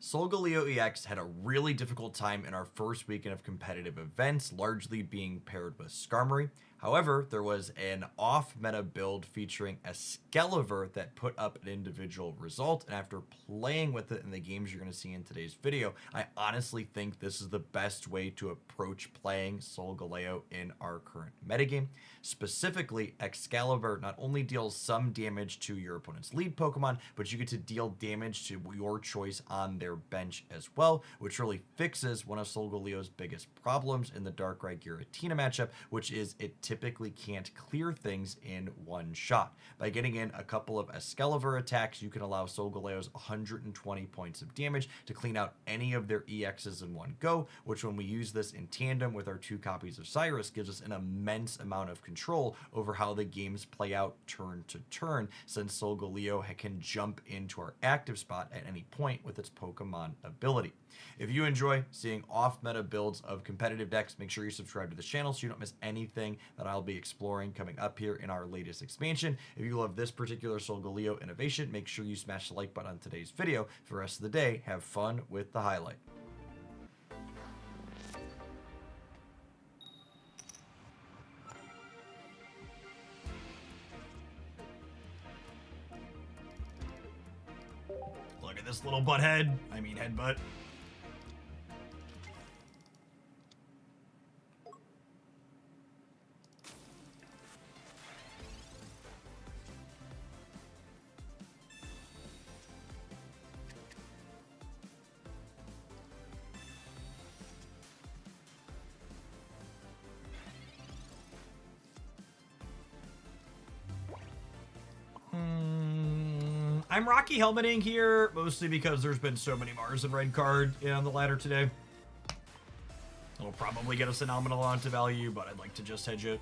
Solgaleo EX had a really difficult time in our first weekend of competitive events, largely being paired with Skarmory. However, there was an off-meta build featuring Excalibur that put up an individual result, and after playing with it in the games you're going to see in today's video, I honestly think this is the best way to approach playing Solgaleo in our current metagame. Specifically, Excalibur not only deals some damage to your opponent's lead Pokemon, but you get to deal damage to your choice on their bench as well, which really fixes one of Solgaleo's biggest problems in the Darkrai Giratina matchup, which is it typically can't clear things in one shot. By getting in a couple of Excalibur attacks, you can allow Solgaleo's 120 points of damage to clean out any of their EXs in one go, which when we use this in tandem with our 2 copies of Cyrus gives us an immense amount of control over how the games play out turn to turn, since Solgaleo can jump into our active spot at any point with its Pokemon ability. If you enjoy seeing off-meta builds of competitive decks, make sure you subscribe to the channel so you don't miss anything that I'll be exploring coming up here in our latest expansion. If you love this particular Solgaleo innovation, make sure you smash the like button on today's video. For the rest of the day, have fun with the highlight. Look at this little butthead. I mean headbutt. I'm Rocky helmeting here, mostly because there's been so many Mars and red card on the ladder today. It'll probably get us a nominal amount of value, but I'd like to just hedge it.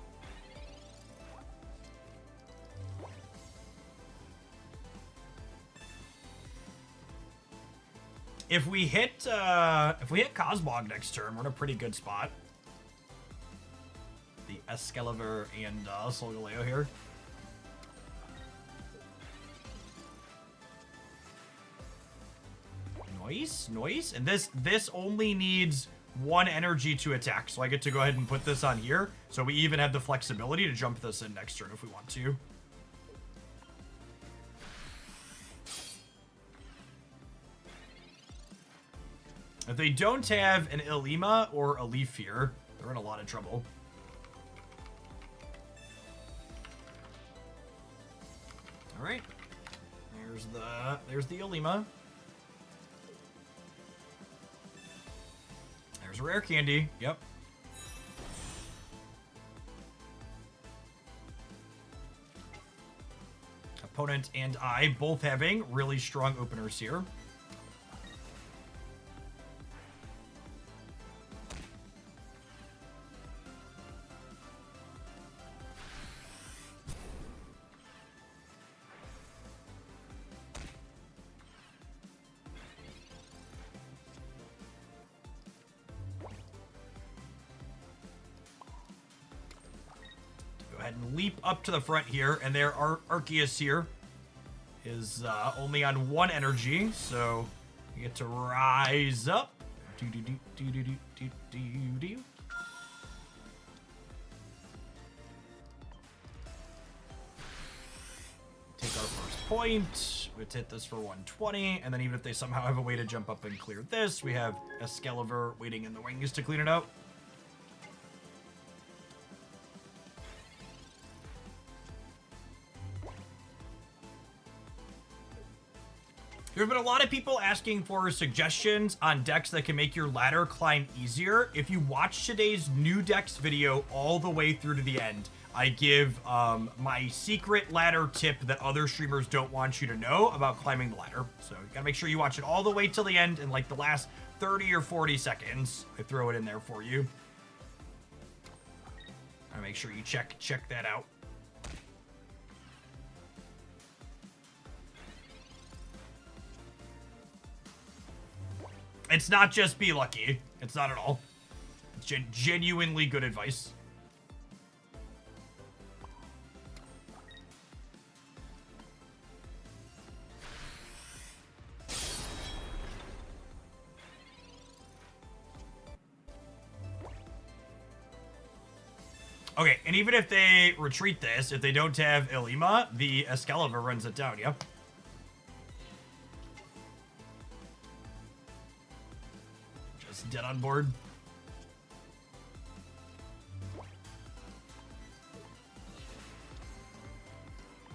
If we hit Cosmog next turn, we're in a pretty good spot. The Excalibur and Solgaleo here. Noise. And this only needs 1 energy to attack, so I get to go ahead and put this on here. So we even have the flexibility to jump this in next turn if we want to. If they don't have an Ilima or a Leaf here, they're in a lot of trouble. All right, there's the Ilima. There's a rare candy. Yep. Opponent and I both having really strong openers here. And leap up to the front here, and there Arceus here is only on 1 energy, so you get to rise up. Take our first point. Let's hit this for 120, and then even if they somehow have a way to jump up and clear this, we have Excalibur waiting in the wings to clean it out. There's been a lot of people asking for suggestions on decks that can make your ladder climb easier. If you watch today's new decks video all the way through to the end, I give my secret ladder tip that other streamers don't want you to know about climbing the ladder. So you gotta make sure you watch it all the way till the end, in like the last 30 or 40 seconds. I throw it in there for you. Gotta make sure you check that out. It's not just be lucky. It's not at all. It's genuinely good advice. Okay, and even if they retreat this, if they don't have Ilima, the Excalibur runs it down, yep. Just dead on board.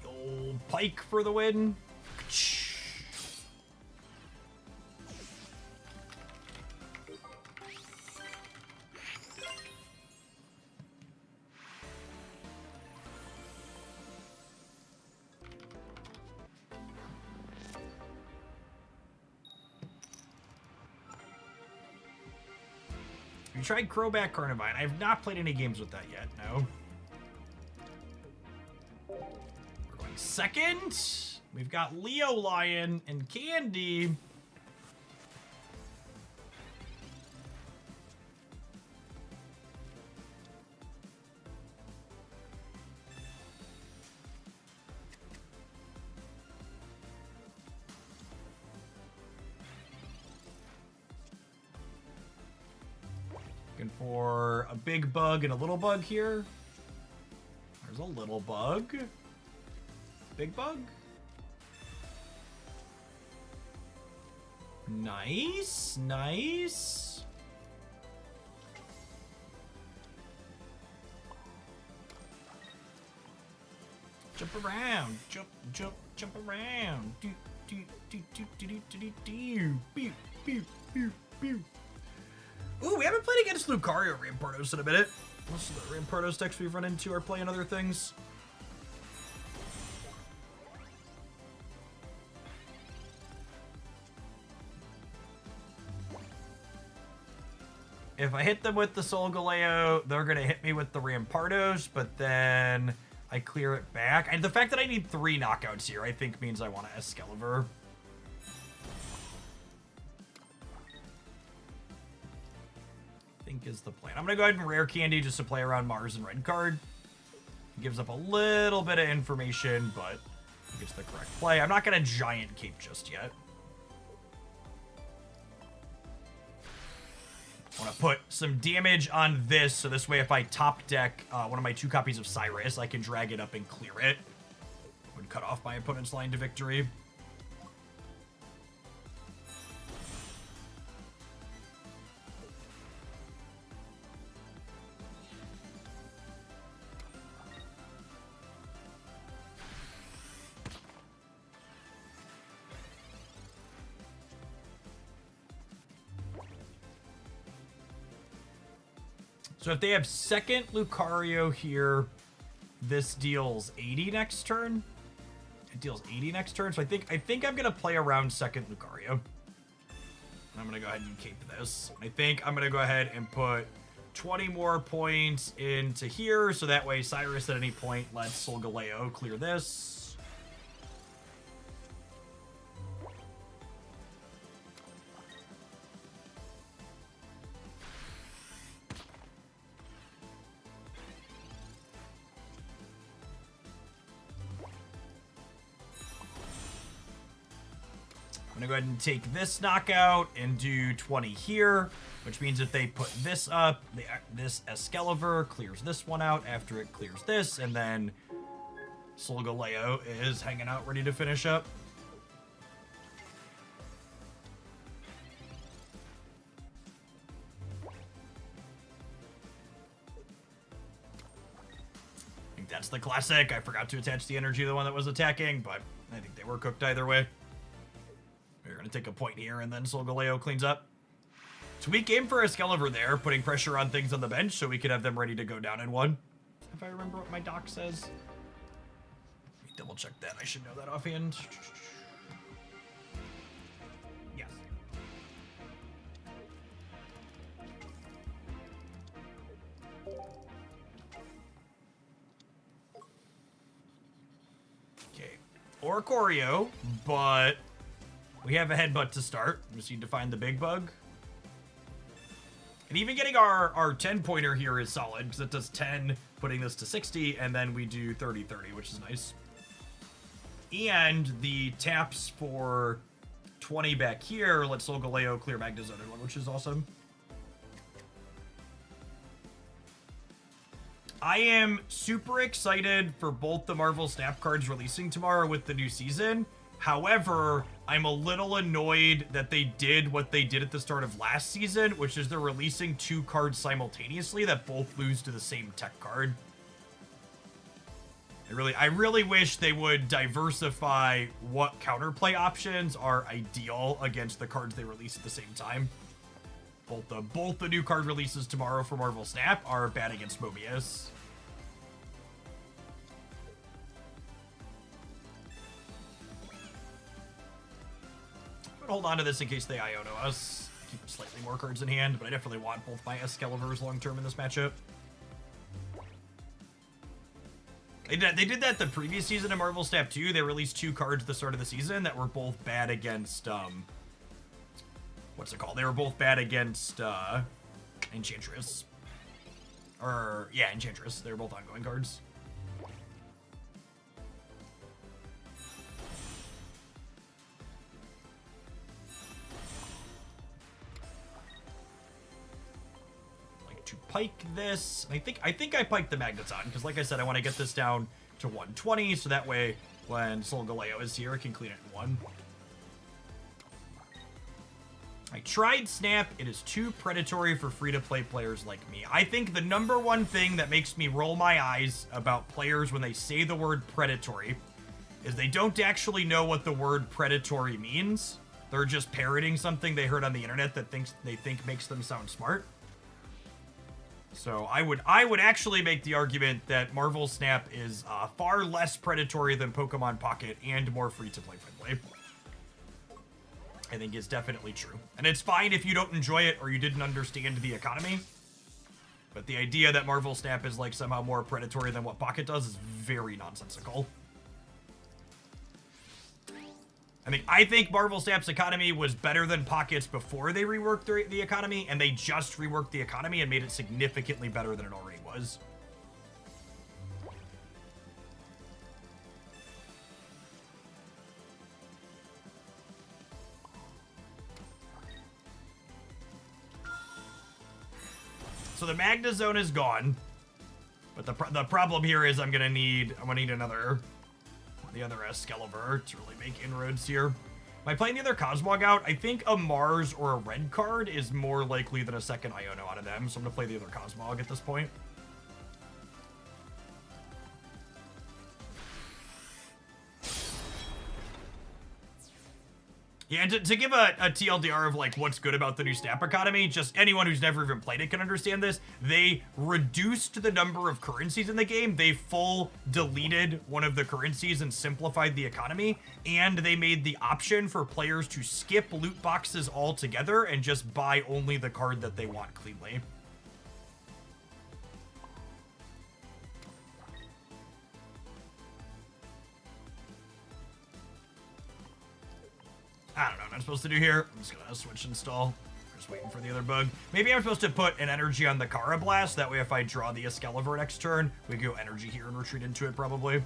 The old Pike for the win. You tried Crowback Carnivine. I have not played any games with that yet, no. We're going second. We've got Leo Lion and Candy. Looking for a big bug and a little bug here. There's a little bug. Big bug. Nice, nice. Jump around, jump around. Do do do do do do do do. Pew pew pew pew. Ooh, we haven't played against Lucario Rampardos in a minute. Most of the Rampardos decks we've run into are playing other things. If I hit them with the Solgaleo, they're going to hit me with the Rampardos, but then I clear it back. And the fact that I need 3 knockouts here, I think means I want to Excalibur. Is the plan. I'm gonna go ahead and rare candy just to play around Mars and red card. It gives up a little bit of information, but I think it's the correct play. I'm not gonna giant cape just yet. I want to put some damage on this, so this way if I top deck one of my 2 copies of Cyrus, I can drag it up and clear it. Would cut off my opponent's line to victory. So if they have second Lucario here, this deals 80 next turn. It deals 80 next turn, so I think I'm gonna play around second Lucario. I'm gonna go ahead and cape this. I think I'm gonna go ahead and put 20 more points into here, so that way Cyrus at any point lets Solgaleo clear this. I'm gonna go ahead and take this knockout and do 20 here, which means if they put this up, this Excalibur clears this one out after it clears this, and then Solgaleo is hanging out ready to finish up. I think that's the classic. I forgot to attach the energy to the one that was attacking, but I think they were cooked either way. We're going to take a point here, and then Solgaleo cleans up. Sweet game for Excalibur there, putting pressure on things on the bench so we could have them ready to go down in 1. If I remember what my doc says. Let me double check that. I should know that offhand. Yes. Okay. Oricorio, but we have a headbutt to start. We just need to find the big bug. And even getting our 10-pointer here is solid, because it does 10, putting this to 60, and then we do 30-30, which is nice. And the taps for 20 back here let Solgaleo clear Magnezone in 1, which is awesome. I am super excited for both the Marvel Snap cards releasing tomorrow with the new season. However, I'm a little annoyed that they did what they did at the start of last season, which is they're releasing 2 cards simultaneously that both lose to the same tech card. I really wish they would diversify what counterplay options are ideal against the cards they release at the same time. Both the new card releases tomorrow for Marvel Snap are bad against Mobius. But hold on to this in case they Iono us. Keep slightly more cards in hand, but I definitely want both my Excaliburs long term in this matchup. They did that the previous season of Marvel Snap 2. They released 2 cards at the start of the season that were both bad against what's it called? They were both bad against Enchantress. Or yeah, Enchantress. They were both ongoing cards. Like to pike this. I think I piked the Magneton because, like I said, I want to get this down to 120, so that way when Solgaleo is here, I can clean it in 1. I tried Snap. It is too predatory for free-to-play players like me. I think the #1 thing that makes me roll my eyes about players when they say the word predatory is they don't actually know what the word predatory means. They're just parroting something they heard on the internet that they think makes them sound smart. So I would actually make the argument that Marvel Snap is far less predatory than Pokemon Pocket and more free-to-play friendly. I think is definitely true. And it's fine if you don't enjoy it or you didn't understand the economy. But the idea that Marvel Snap is like somehow more predatory than what Pocket does is very nonsensical. I think Marvel Snap's economy was better than Pocket's before they reworked the economy, and they just reworked the economy and made it significantly better than it already was. So the Magna Zone is gone, but the problem here is I'm gonna need the other Excalibur to really make inroads here. Am I playing the other Cosmog out? I think a Mars or a red card is more likely than a second Iono out of them, so I'm gonna play the other Cosmog at this point. Yeah, and to give a TLDR of like what's good about the new Snap economy, just anyone who's never even played it can understand this. They reduced the number of currencies in the game. They full deleted one of the currencies and simplified the economy. And they made the option for players to skip loot boxes altogether and just buy only the card that they want cleanly. I don't know what I'm supposed to do here. I'm just gonna switch install. Just waiting for the other bug. Maybe I'm supposed to put an energy on the Kara Blast. That way if I draw the Excalibur next turn, we go energy here and retreat into it probably.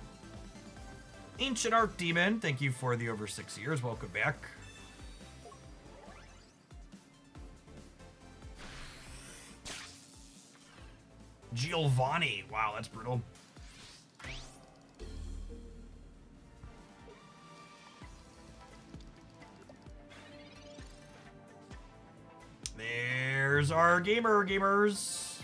Ancient Archdemon, thank you for the over 6 years. Welcome back. Giovanni. Wow, that's brutal. There's our gamers.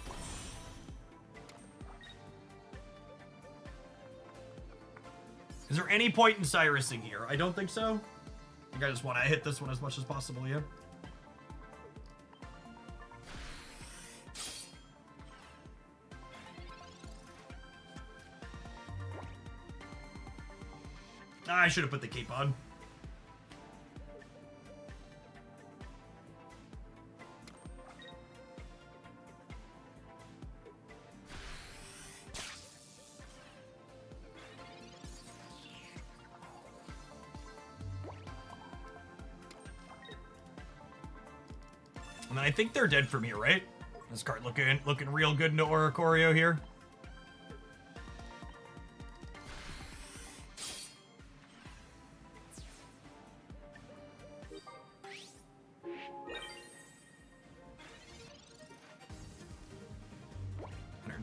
Is there any point in Cyrusing here? I don't think so. I think I just want to hit this one as much as possible, yeah. I should have put the cape on. And I think they're dead from here, right? This card looking real good into Oricorio here.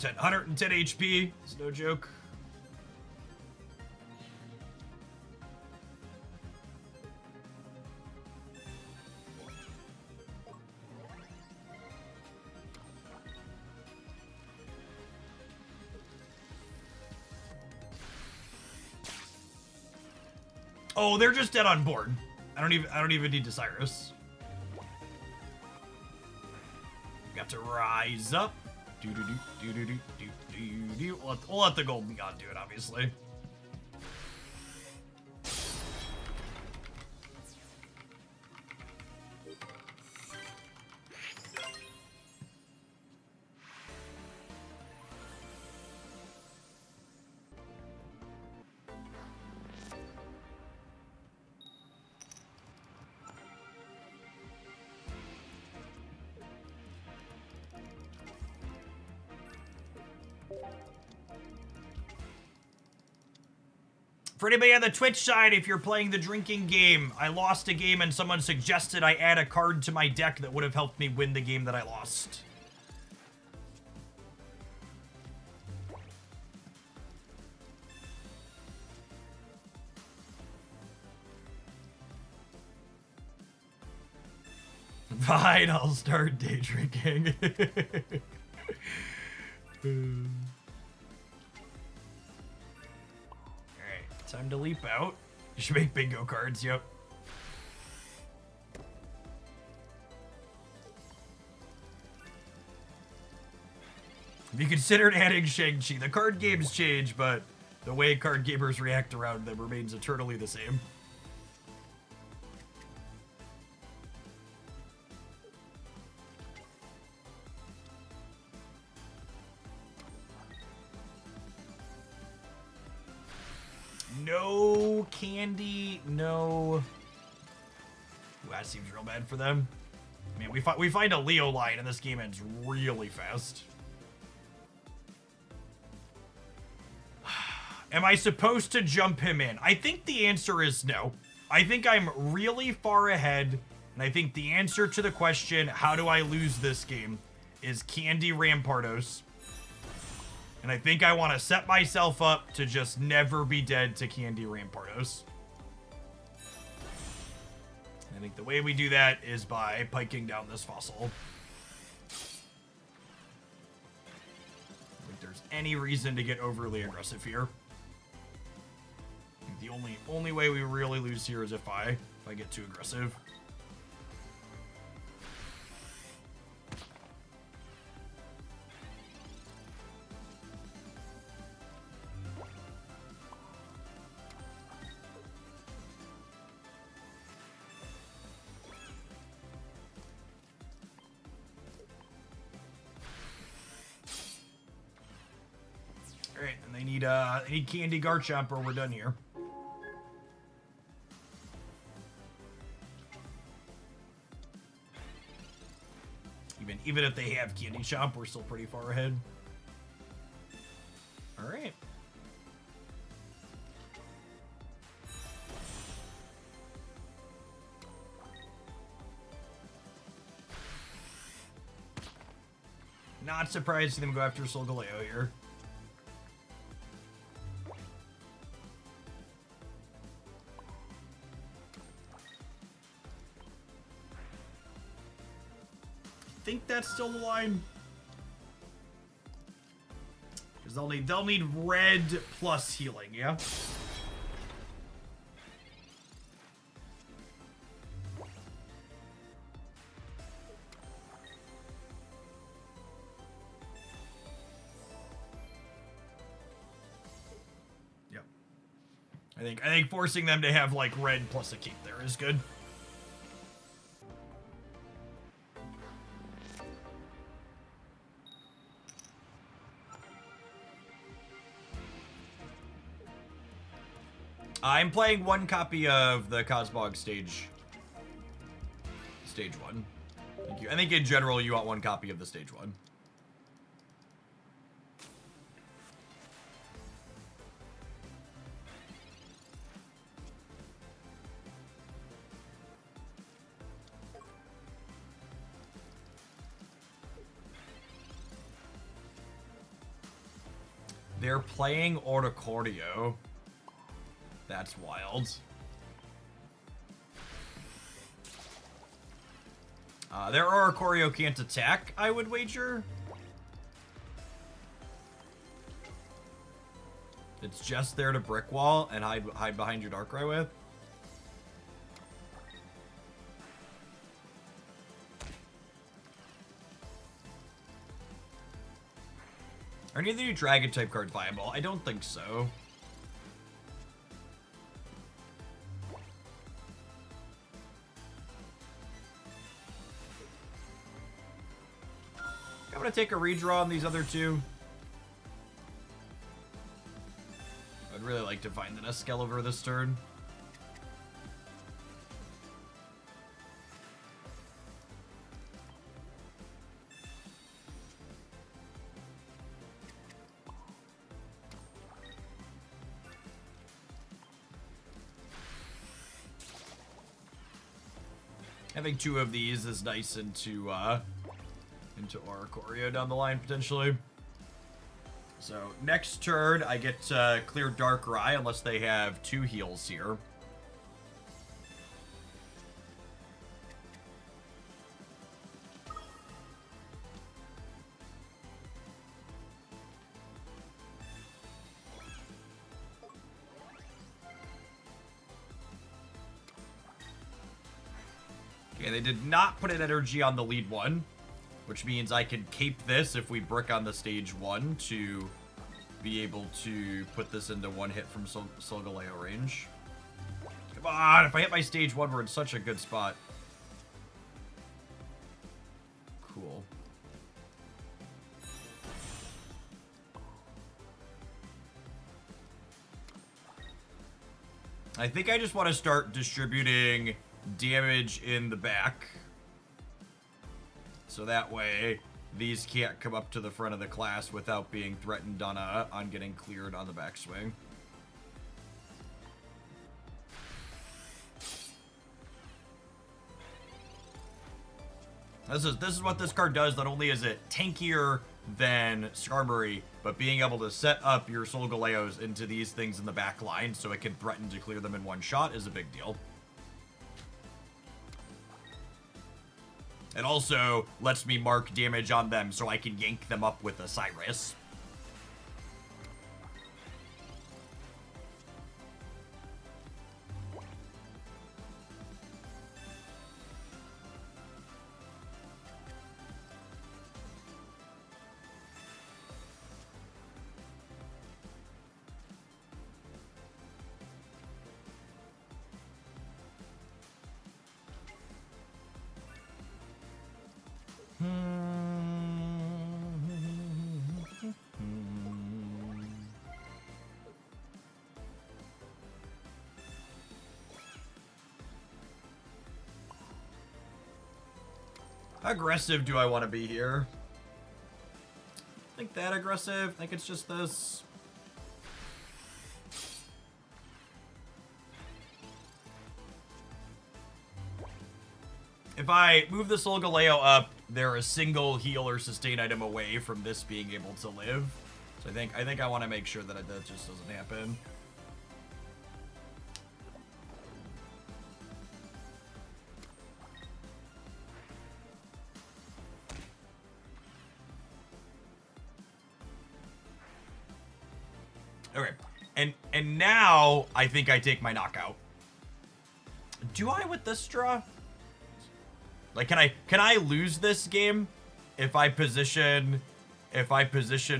110 HP. It's no joke. Oh, they're just dead on board. I don't even need Desirus. Got to rise up. We'll let the Golden God do it, obviously. For anybody on the Twitch side, if you're playing the drinking game, I lost a game and someone suggested I add a card to my deck that would have helped me win the game that I lost. Fine, I'll start day drinking. Time to leap out. You should make bingo cards, yep. Have you considered adding Shang-Chi? The card games change, but the way card gamers react around them remains eternally the same. No candy, no. Ooh, that seems real bad for them. Man, we find a Leo line and this game ends really fast. Am I supposed to jump him in? I think the answer is no. I think I'm really far ahead, and I think the answer to the question, how do I lose this game, is Candy Rampardos. And I think I want to set myself up to just never be dead to Candy Rampardos. I think the way we do that is by piking down this fossil. I don't think there's any reason to get overly aggressive here. I think the only way we really lose here is if I get too aggressive. Alright, and they need Candy Garchomp or we're done here. Even if they have Candy Chomp, we're still pretty far ahead. Alright. Not surprised to see them go after Solgaleo here. I think that's still the line. Because they'll need red plus healing, yeah? Yep. I think forcing them to have like red plus a cape there is good. I'm playing one copy of the Cosmog stage 1. I think in general you want one copy of the stage 1. They're playing Orticordio. That's wild. Their Oricorio can't attack, I would wager. It's just there to brick wall and hide behind your Darkrai with. Are any of the new Dragon type cards viable? I don't think so. I'm gonna take a redraw on these other two. I'd really like to find an Excalibur this turn. Having two of these is nice into Oricorio down the line, potentially. So, next turn, I get to clear Darkrai, unless they have two heals here. Okay, they did not put an energy on the lead one, which means I can cape this if we brick on the stage 1 to be able to put this into one hit from Solgaleo range. Come on, if I hit my stage 1, we're in such a good spot. Cool. I think I just want to start distributing damage in the back. So that way, these can't come up to the front of the class without being threatened on getting cleared on the backswing. This is what this card does. Not only is it tankier than Skarmory, but being able to set up your Solgaleos into these things in the back line so it can threaten to clear them in one shot is a big deal. It also lets me mark damage on them so I can yank them up with a Cyrus. How aggressive do I want to be here? I think that aggressive. I think it's just this. If I move the Solgaleo up, they're a single heal or sustain item away from this being able to live. So I think I want to make sure that that just doesn't happen. Okay, and now I think I take my knockout. Do I with this draw? Like, can I lose this game if I position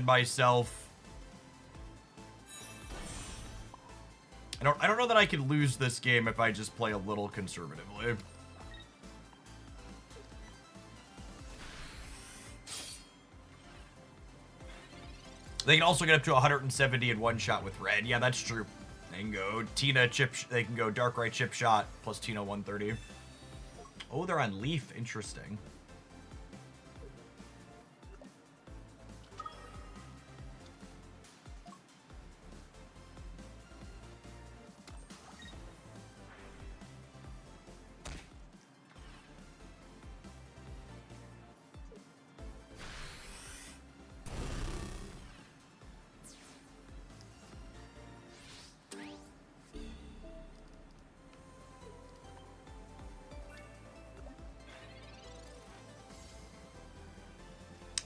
myself? I don't know that I can lose this game if I just play a little conservatively. They can also get up to 170 in one shot with red. Yeah, that's true. They can go Tina chip. They can go Darkrai chip shot plus Tina 130. Oh, they're on Leaf. Interesting.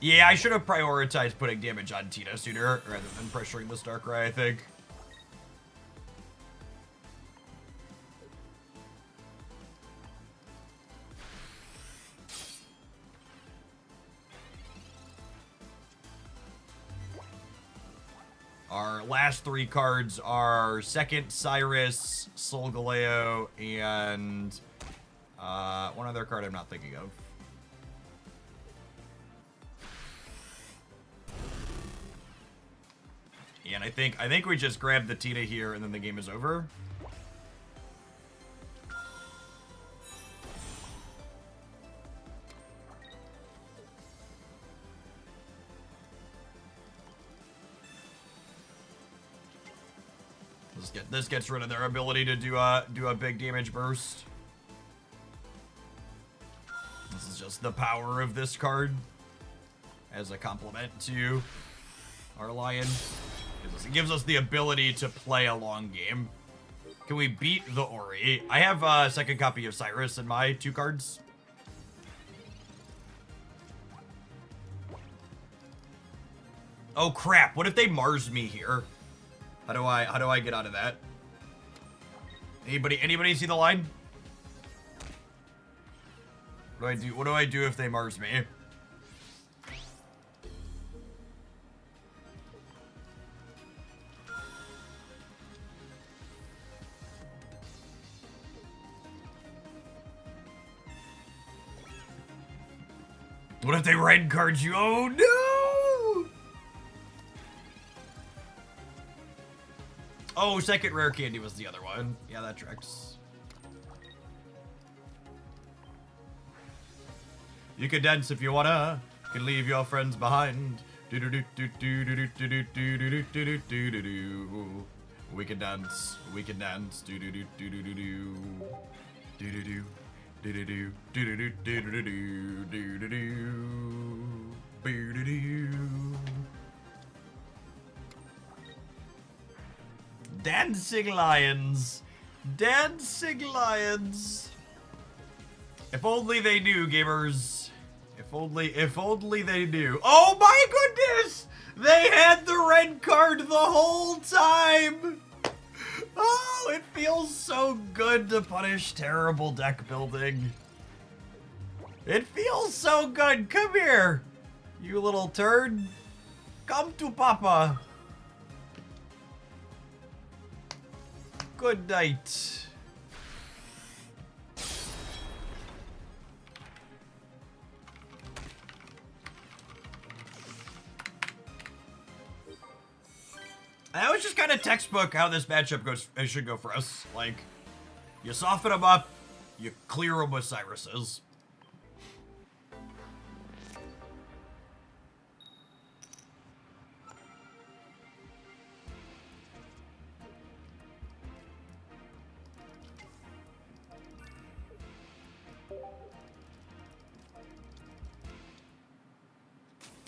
Yeah, I should have prioritized putting damage on Tina sooner rather than pressuring this Darkrai, I think. Our last 3 cards are second Cyrus, Solgaleo, and one other card I'm not thinking of. And I think we just grab the Tina here and then the game is over. This gets rid of their ability to do a big damage burst. This is just the power of this card as a compliment to our Lion. It gives us the ability to play a long game. Can we beat the Ori? I have a second copy of Cyrus in my 2 cards. Oh crap! What if they Mars me here? How do I get out of that? Anybody see the line? What do I do if they Mars me? What if they red card you? Oh no! Oh, second rare candy was the other one. Yeah, that tracks. You can dance if you wanna. You can leave your friends behind. We can dance. We can dance. Dancing lions. Dancing lions. If only they knew, gamers. If only they knew. Oh my goodness! They had the red card the whole time! Oh, it feels so good to punish terrible deck building. It feels so good. Come here, you little turd. Come to Papa. Good night. That was just kind of textbook how this matchup should go for us. Like, you soften them up, you clear them with Cyruses.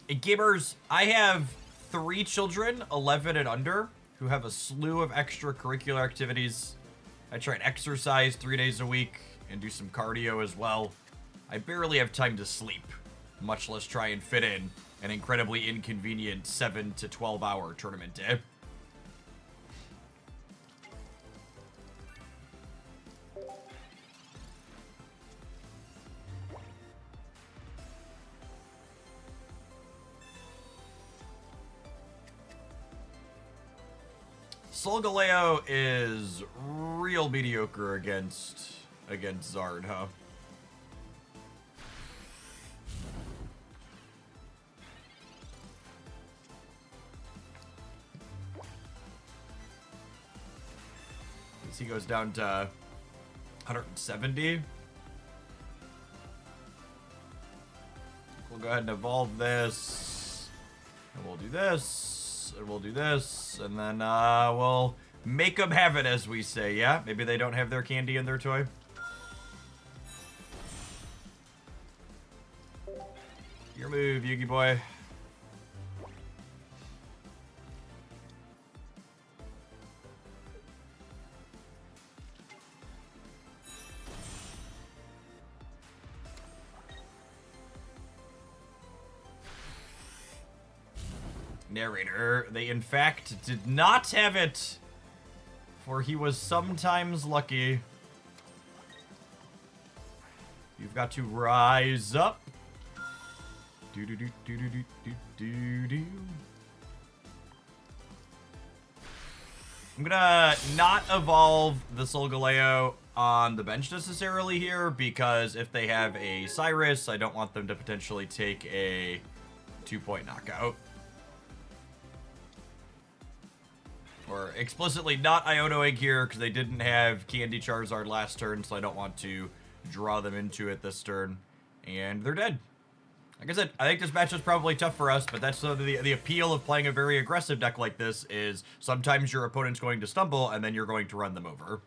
Hey, gamers, I have 3 children, 11 and under, who have a slew of extracurricular activities. I try and exercise 3 days a week and do some cardio as well. I barely have time to sleep, much less try and fit in an incredibly inconvenient 7 to 12 hour tournament day. Solgaleo is real mediocre against Zard, huh? As he goes down to 170. We'll go ahead and evolve this. And we'll do this. And we'll do this, and then we'll make them have it, as we say. Yeah, maybe they don't have their candy in their toy. Your move, Yugi boy. Narrator, they in fact did not have it, for he was sometimes lucky. You've got to rise up. Do do do do do do do do do. I'm gonna not evolve the Solgaleo on the bench necessarily here, because if they have a Cyrus, I don't want them to potentially take a 2-point knockout. Or explicitly not Ionoing here, because they didn't have Candy Charizard last turn, so I don't want to draw them into it this turn. And they're dead. Like I said, I think this match is probably tough for us, but that's the appeal of playing a very aggressive deck like this is sometimes your opponent's going to stumble, and then you're going to run them over.